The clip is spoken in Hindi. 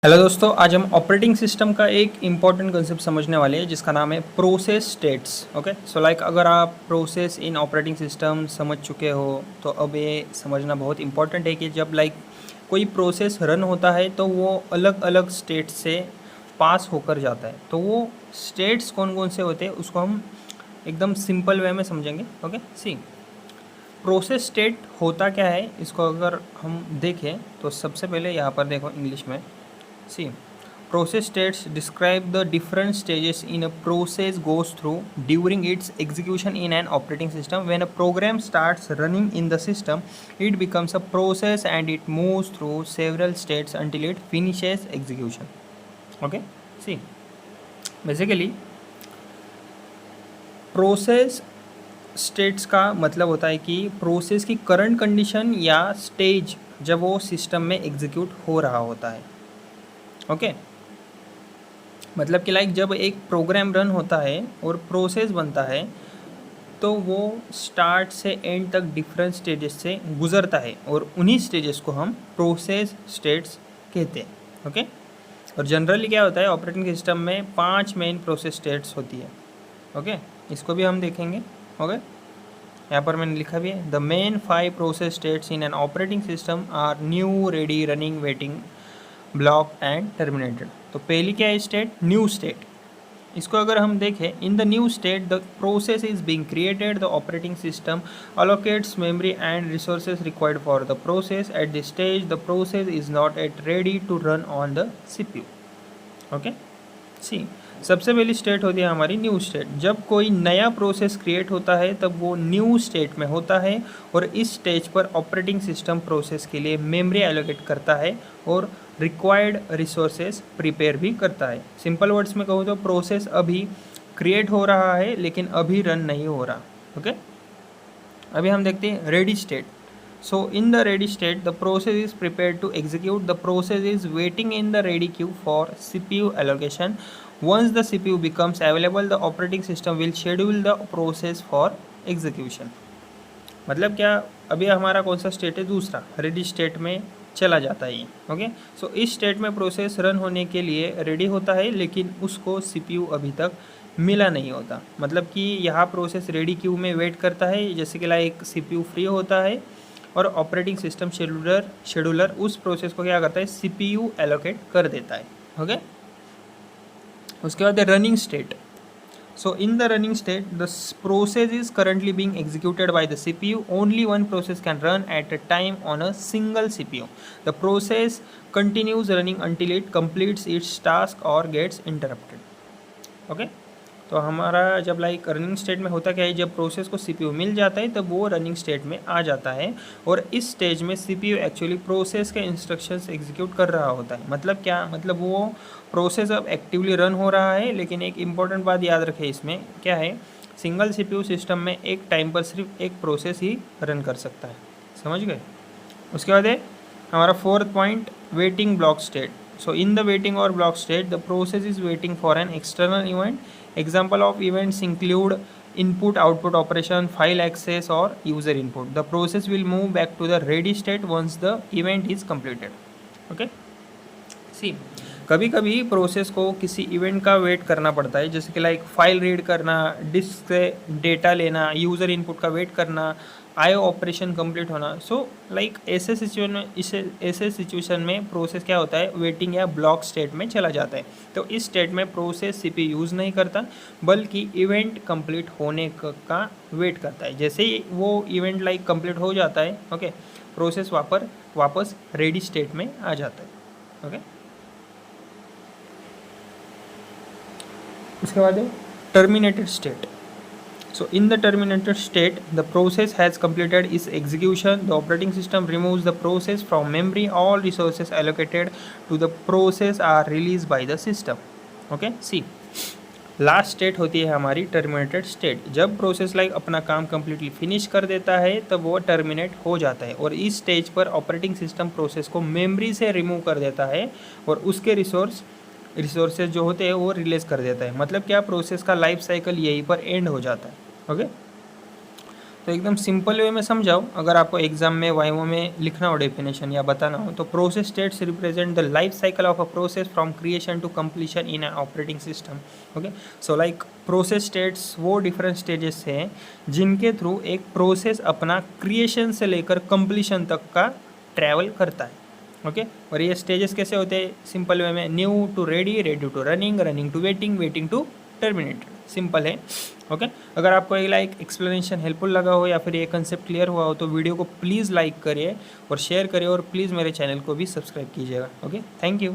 हेलो दोस्तों, आज हम ऑपरेटिंग सिस्टम का एक इम्पॉर्टेंट कंसेप्ट समझने वाले हैं जिसका नाम है process states. Okay, so like अगर आप प्रोसेस इन ऑपरेटिंग सिस्टम समझ चुके हो तो अब ये समझना बहुत इंपॉर्टेंट है कि जब कोई प्रोसेस रन होता है तो वो अलग अलग स्टेट्स से पास होकर जाता है। तो वो स्टेट्स कौन कौन से होते हैं उसको हम एकदम सिंपल वे में समझेंगे। ओके, सी प्रोसेस स्टेट होता क्या है इसको अगर हम देखें तो सबसे पहले यहाँ पर देखो इंग्लिश में। See, process states describe the different stages in a process goes through during its execution in an operating system. When a program starts running in the system, it becomes a process and it moves through several states until it finishes execution. Okay? See, basically, process states का मतलब होता है कि प्रोसेस की करंट कंडीशन या स्टेज जब वो सिस्टम में एग्जीक्यूट हो रहा होता है। ओके, मतलब कि जब एक प्रोग्राम रन होता है और प्रोसेस बनता है तो वो स्टार्ट से एंड तक डिफरेंट स्टेजेस से गुजरता है और उन्हीं स्टेजेस को हम प्रोसेस स्टेट्स कहते हैं। ओके, और जनरली क्या होता है ऑपरेटिंग सिस्टम में 5 मेन प्रोसेस स्टेट्स होती है। ओके, इसको भी हम देखेंगे। ओके, यहाँ पर मैंने लिखा भी है the main 5 process states in an operating system are new, ready, running, waiting, block and terminated. तो पहली क्या है स्टेट? New state. इसको अगर हम देखें, in the new state the process is being created, the operating system allocates memory and resources required for the process. At this stage the process is not yet ready to run on the CPU. Okay, see सबसे पहली स्टेट होती है हमारी न्यू स्टेट। जब कोई नया प्रोसेस क्रिएट होता है तब वो न्यू स्टेट में होता है और इस स्टेज पर ऑपरेटिंग सिस्टम प्रोसेस के लिए मेमोरी एलोकेट करता है और रिक्वायर्ड रिसोर्सेज प्रिपेयर भी करता है। सिंपल वर्ड्स में कहूँ तो प्रोसेस अभी क्रिएट हो रहा है लेकिन अभी रन नहीं हो रहा। ओके, अभी हम देखते हैं ready state. So in the ready state, the process is prepared to execute. The process is waiting in the ready queue for CPU allocation. Once the CPU becomes available, the operating system will schedule the process for execution. मतलब क्या, अभी हमारा कौन सा स्टेट है? दूसरा, रेडी स्टेट में चला जाता है ये। ओके, सो इस स्टेट में प्रोसेस रन होने के लिए रेडी होता है लेकिन उसको CPU अभी तक मिला नहीं होता। मतलब कि यहाँ प्रोसेस रेडी क्यू में वेट करता है, जैसे कि CPU फ्री होता है और ऑपरेटिंग सिस्टम शेड्यूलर उस प्रोसेस को क्या करता है? CPU एलोकेट कर देता है। ओके, उसके बाद running state. So in the running state, the process is currently being executed by the CPU. Only one process can run at a time on a single CPU. The process continues running until it completes its task or gets interrupted. Okay? तो हमारा जब रनिंग स्टेट में होता क्या है, जब प्रोसेस को CPU मिल जाता है तब वो रनिंग स्टेट में आ जाता है और इस स्टेज में CPU एक्चुअली प्रोसेस के इंस्ट्रक्शंस एग्जीक्यूट कर रहा होता है। मतलब क्या? मतलब वो प्रोसेस अब एक्टिवली रन हो रहा है, लेकिन एक इम्पॉर्टेंट बात याद रखें इसमें क्या है, सिंगल CPU सिस्टम में एक टाइम पर सिर्फ एक प्रोसेस ही रन कर सकता है। समझ गए? उसके बाद है हमारा 4th point, waiting block state. So in the waiting or block state, the process is waiting for an external event. Example of events include input output operation, file access or user input. The process will move back to the ready state once the event is completed. Okay, see, कभी कभी प्रोसेस को किसी इवेंट का वेट करना पड़ता है, जैसे कि फाइल रीड करना, डिस्क से डेटा लेना, यूज़र इनपुट का वेट करना, आईओ ऑपरेशन कंप्लीट होना। सो ऐसे सिचुएशन में प्रोसेस क्या होता है? वेटिंग या ब्लॉक स्टेट में चला जाता है। तो इस स्टेट में प्रोसेस CPU यूज़ नहीं करता बल्कि इवेंट कंप्लीट होने का वेट करता है। जैसे ही वो इवेंट कंप्लीट हो जाता है, ओके, प्रोसेस वापस रेडी स्टेट में आ जाता है। ओके, उसके बाद है terminated state. So in the terminated state, the process has completed its execution. The operating system removes the process from memory. All resources allocated to the process are released by the system. Okay, see, last state होती है हमारी टर्मिनेटेड स्टेट। जब प्रोसेस अपना काम कम्प्लीटली फिनिश कर देता है तब वो टर्मिनेट हो जाता है और इस स्टेज पर ऑपरेटिंग सिस्टम प्रोसेस को मेमोरी से रिमूव कर देता है और उसके रिसोर्सेज जो होते हैं वो रिलीज कर देता है। मतलब क्या, प्रोसेस का लाइफ साइकिल यहीं पर एंड हो जाता है। ओके, तो एकदम सिंपल वे में समझाओ, अगर आपको एग्जाम में वाइवा में लिखना हो डेफिनेशन या बताना हो, तो process states represent the life cycle of a process from creation to completion in a operating system. Okay, so like process states वो डिफरेंट स्टेजेस हैं जिनके थ्रू एक प्रोसेस अपना क्रिएशन से लेकर कंप्लीशन तक का ट्रैवल करता है। ओके, और ये स्टेजेस कैसे होते हैं सिंपल वे में, new to ready, ready to running, running to waiting, waiting to terminated, simple है। ओके, अगर आपको ये लाइक एक्सप्लेनेशन हेल्पफुल लगा हो या फिर ये कंसेप्ट क्लियर हुआ हो तो वीडियो को प्लीज़ लाइक करिए और शेयर करिए और प्लीज़ मेरे चैनल को भी सब्सक्राइब कीजिएगा। Okay, thank you.